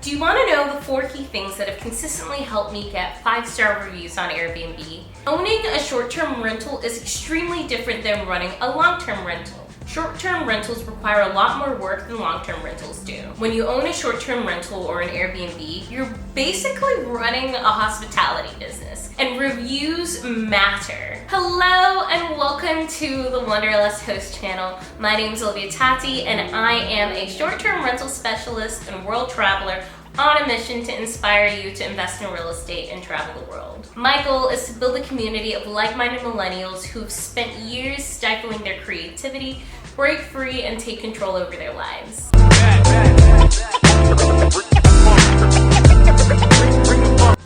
Do you want to know the 4 key things that have consistently helped me get 5-star reviews on Airbnb? Owning a short-term rental is extremely different than running a long-term rental. Short-term rentals require a lot more work than long-term rentals do. When you own a short-term rental or an Airbnb, you're basically running a hospitality business, and reviews matter. Hello and welcome to the Wanderlust host channel. My name is Olivia Tati and I am a short-term rental specialist and world traveler on a mission to inspire you to invest in real estate and travel the world. My goal is to build a community of like-minded millennials who have spent years stifling their creativity, break free, and take control over their lives.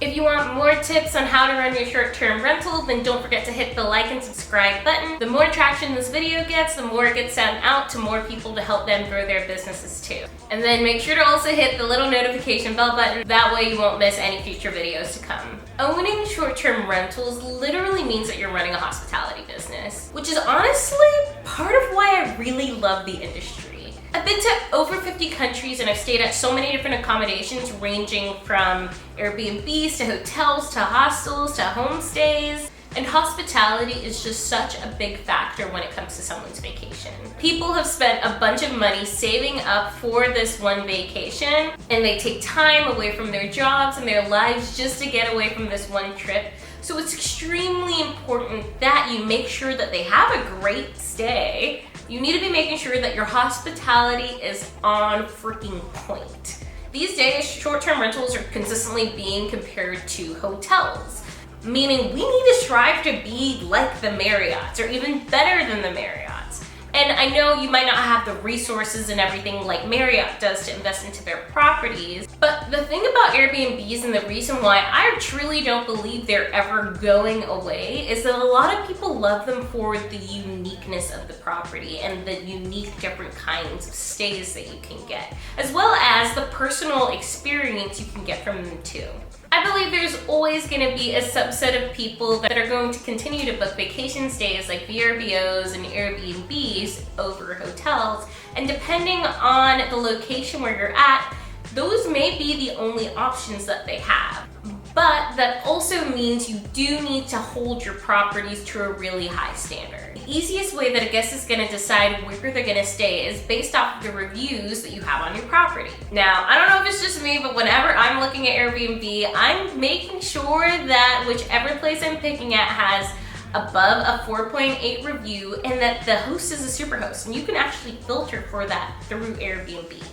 If you want more tips on how to run your short-term rental, then don't forget to hit the like and subscribe button. The more traction this video gets, the more it gets sent out to more people to help them grow their businesses too. And then make sure to also hit the little notification bell button, that way you won't miss any future videos to come. Owning short-term rentals literally means that you're running a hospitality business, which is honestly part of why I really love the industry. I've been to over 50 countries and I've stayed at so many different accommodations ranging from Airbnbs to hotels to hostels to homestays. And hospitality is just such a big factor when it comes to someone's vacation. People have spent a bunch of money saving up for this one vacation, and they take time away from their jobs and their lives just to get away from this one trip. So it's extremely important that you make sure that they have a great stay. You need to be making sure that your hospitality is on freaking point. These days, short-term rentals are consistently being compared to hotels, meaning we need to strive to be like the Marriotts or even better than the Marriotts. And I know you might not have the resources and everything like Marriott does to invest into their properties, but the thing about Airbnbs and the reason why I truly don't believe they're ever going away is that a lot of people love them for the uniqueness of the property and the unique different kinds of stays that you can get, as well as the personal experience you can get from them too. I believe there's always going to be a subset of people that are going to continue to book vacation stays like VRBOs and Airbnbs over hotels, and depending on the location where you're at, those may be the only options that they have. But that also means you do need to hold your properties to a really high standard. The easiest way that a guest is going to decide where they're going to stay is based off of the reviews that you have on your property. Now, I don't know if it's just me, but whenever I'm looking at Airbnb, I'm making sure that whichever place I'm picking at has above a 4.8 review and that the host is a super host, and you can actually filter for that through Airbnb.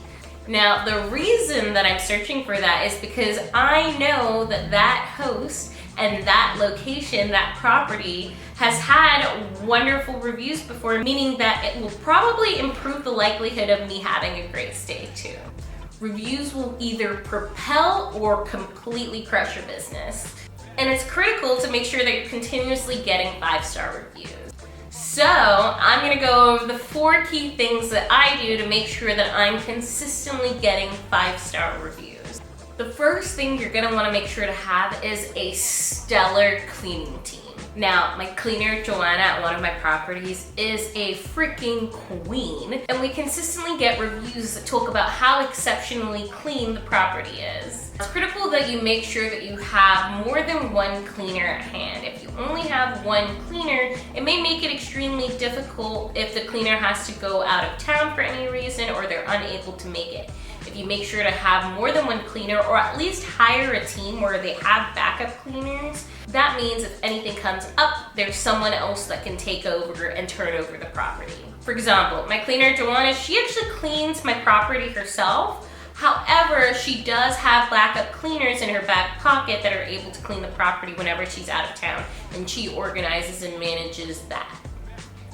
Now, the reason that I'm searching for that is because I know that that host and that location, that property, has had wonderful reviews before, meaning that it will probably improve the likelihood of me having a great stay too. Reviews will either propel or completely crush your business. And it's critical to make sure that you're continuously getting 5-star reviews. So I'm gonna go over the 4 key things that I do to make sure that I'm consistently getting 5-star reviews. The first thing you're gonna wanna make sure to have is a stellar cleaning team. Now, my cleaner, Joanna, at one of my properties is a freaking queen, and we consistently get reviews that talk about how exceptionally clean the property is. It's critical that you make sure that you have more than one cleaner at hand. If you only have one cleaner, it may make it extremely difficult if the cleaner has to go out of town for any reason or they're unable to make it. If you make sure to have more than one cleaner, or at least hire a team where they have backup cleaners, that means if anything comes up, there's someone else that can take over and turn over the property. For example, my cleaner, Joanna, she actually cleans my property herself. However, she does have backup cleaners in her back pocket that are able to clean the property whenever she's out of town, and she organizes and manages that.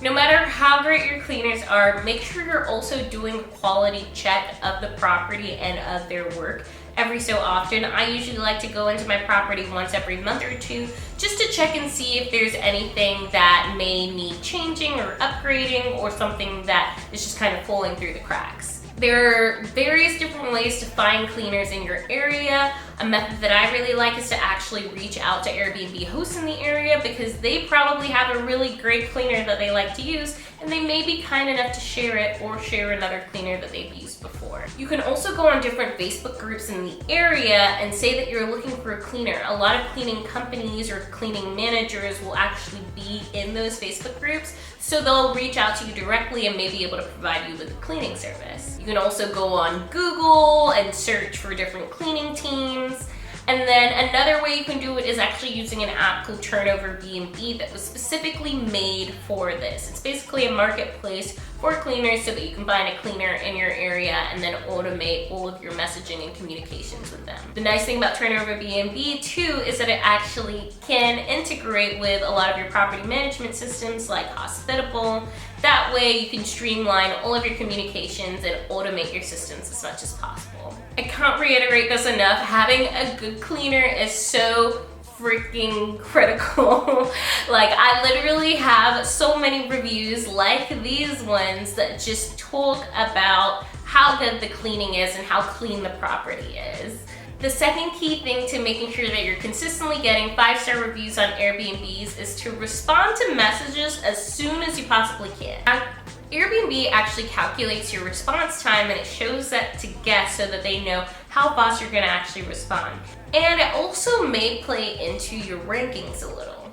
No matter how great your cleaners are, make sure you're also doing a quality check of the property and of their work every so often. I usually like to go into my property once every month or two just to check and see if there's anything that may need changing or upgrading or something that is just kind of falling through the cracks. There are various different ways to find cleaners in your area. A method that I really like is to actually reach out to Airbnb hosts in the area because they probably have a really great cleaner that they like to use, and they may be kind enough to share it or share another cleaner that they've used before. You can also go on different Facebook groups in the area and say that you're looking for a cleaner. A lot of cleaning companies or cleaning managers will actually be in those Facebook groups, so they'll reach out to you directly and may be able to provide you with a cleaning service. You can also go on Google and search for different cleaning teams. And then another way you can do it is actually using an app called Turnover B&B that was specifically made for this. It's basically a marketplace for cleaners so that you can find a cleaner in your area and then automate all of your messaging and communications with them. The nice thing about Turnover B&B too is that it actually can integrate with a lot of your property management systems like Hospitable. That way you can streamline all of your communications and automate your systems as much as possible. I can't reiterate this enough, having a good cleaner is so freaking critical. Like, I literally have so many reviews like these ones that just talk about how good the cleaning is and how clean the property is. The second key thing to making sure that you're consistently getting 5-star reviews on Airbnbs is to respond to messages as soon as you possibly can. Now, Airbnb actually calculates your response time and it shows that to guests so that they know how fast you're gonna actually respond. And it also may play into your rankings a little.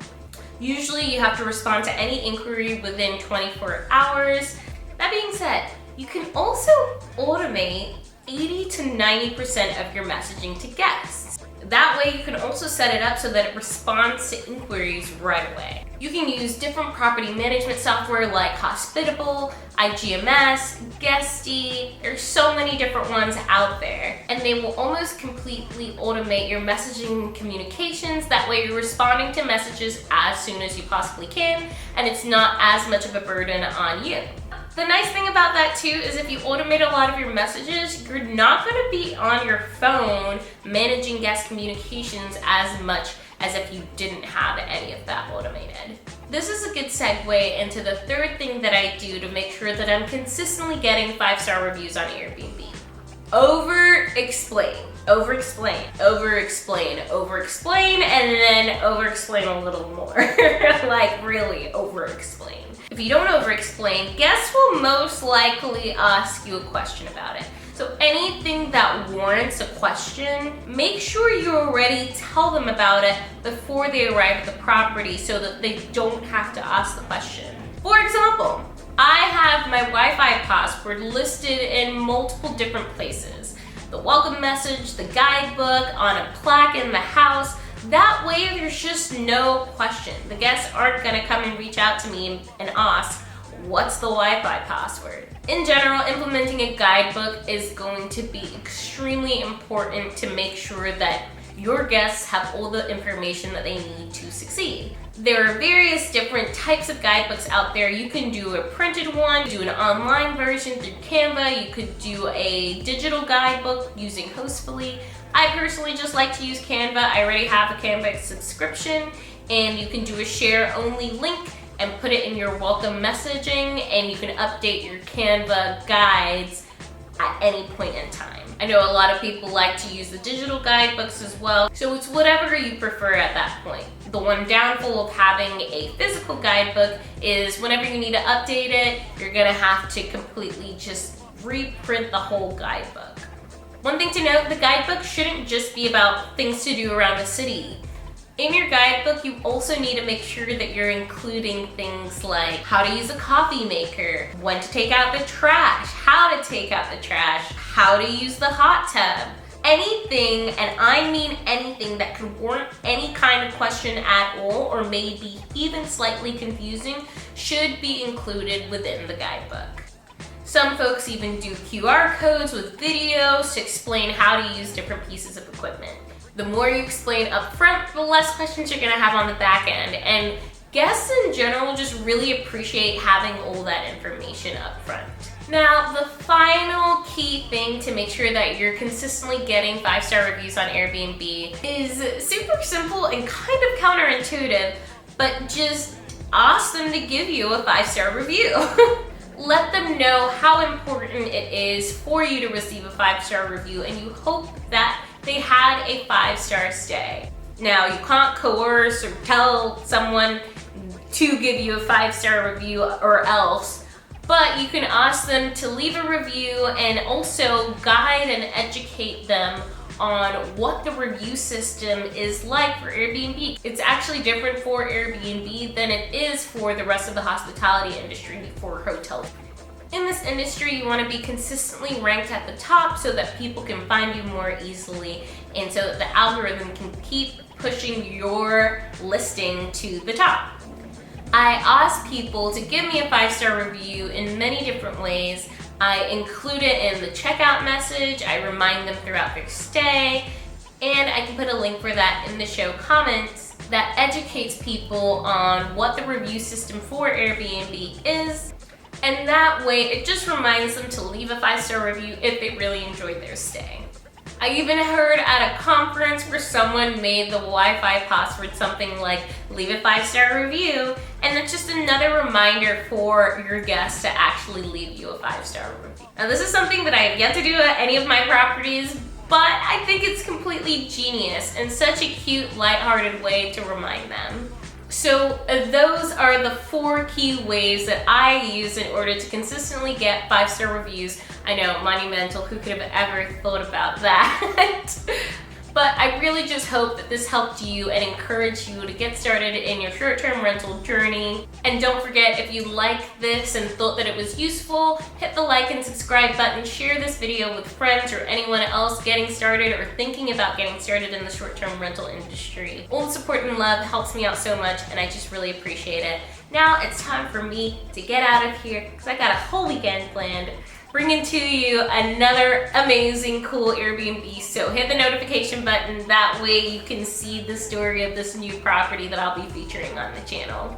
Usually you have to respond to any inquiry within 24 hours. That being said, you can also automate 80 to 90% of your messaging to guests. That way you can also set it up so that it responds to inquiries right away. You can use different property management software like Hospitable, 𝐦𝐤𝐤𝐿, 𝐥𝐢𝐤𝐤. There's so many different ones out there, and they will almost completely automate your messaging and communications. That way you're responding to messages as soon as you possibly can, and it's not as much of a burden on you. The nice thing about that too is if you automate a lot of your messages, you're not going to be on your phone managing guest communications as much as if you didn't have any of that automated. This is a good segue into the third thing that I do to make sure that I'm consistently getting 5-star reviews on Airbnb. Over-explain, over-explain, over-explain, over-explain, and then over-explain a little more. Like, really over-explain. If you don't over-explain, guests will most likely ask you a question about it. So anything that warrants a question, make sure you already tell them about it before they arrive at the property so that they don't have to ask the question. For example, I have my Wi-Fi password listed in multiple different places. The welcome message, the guidebook, on a plaque in the house. That way there's just no question. The guests aren't gonna come and reach out to me and ask, what's the Wi-Fi password? In general, implementing a guidebook is going to be extremely important to make sure that your guests have all the information that they need to succeed. There are various different types of guidebooks out there. You can do a printed one, do an online version through Canva, you could do a digital guidebook using Hospitable. I personally just like to use Canva. I already have a Canva subscription, and you can do a share-only link and put it in your welcome messaging, and you can update your Canva guides at any point in time. I know a lot of people like to use the digital guidebooks as well, so it's whatever you prefer at that point. The one downfall of having a physical guidebook is whenever you need to update it, you're gonna have to completely just reprint the whole guidebook. One thing to note, the guidebook shouldn't just be about things to do around the city. In your guidebook, you also need to make sure that you're including things like how to use a coffee maker, when to take out the trash, how to take out the trash, how to use the hot tub. Anything, and I mean anything, that could warrant any kind of question at all or maybe even slightly confusing should be included within the guidebook. Some folks even do QR codes with videos to explain how to use different pieces of equipment. The more you explain up front, the less questions you're gonna have on the back end. And guests in general just really appreciate having all that information up front. Now, the final key thing to make sure that you're consistently getting 5-star reviews on Airbnb is super simple and kind of counterintuitive, but just ask them to give you a 5-star review. Let them know how important it is for you to receive a 5-star review, and you hope that they had a 5-star stay. Now, you can't coerce or tell someone to give you a 5-star review or else, But you can ask them to leave a review and also guide and educate them on what the review system is like for Airbnb. It's actually different for Airbnb than it is for the rest of the hospitality industry for hotels. In this industry, you want to be consistently ranked at the top so that people can find you more easily and so that the algorithm can keep pushing your listing to the top. I ask people to give me a 5-star review in many different ways. I include it in the checkout message, I remind them throughout their stay, and I can put a link for that in the show comments that educates people on what the review system for Airbnb is. And that way, it just reminds them to leave a 5-star review if they really enjoyed their stay. I even heard at a conference where someone made the Wi-Fi password something like, leave a 5-star review, and it's just another reminder for your guests to actually leave you a 5-star review. Now this is something that I have yet to do at any of my properties, but I think it's completely genius and such a cute, lighthearted way to remind them. So those are the 4 key ways that I use in order to consistently get 5-star reviews. I know, monumental, who could have ever thought about that? But I really just hope that this helped you and encouraged you to get started in your short-term rental journey. And don't forget, if you like this and thought that it was useful, hit the like and subscribe button, share this video with friends or anyone else getting started or thinking about getting started in the short-term rental industry. All the support and love helps me out so much and I just really appreciate it. Now it's time for me to get out of here because I got a whole weekend planned, bringing to you another amazing, cool Airbnb. So hit the notification button, that way you can see the story of this new property that I'll be featuring on the channel.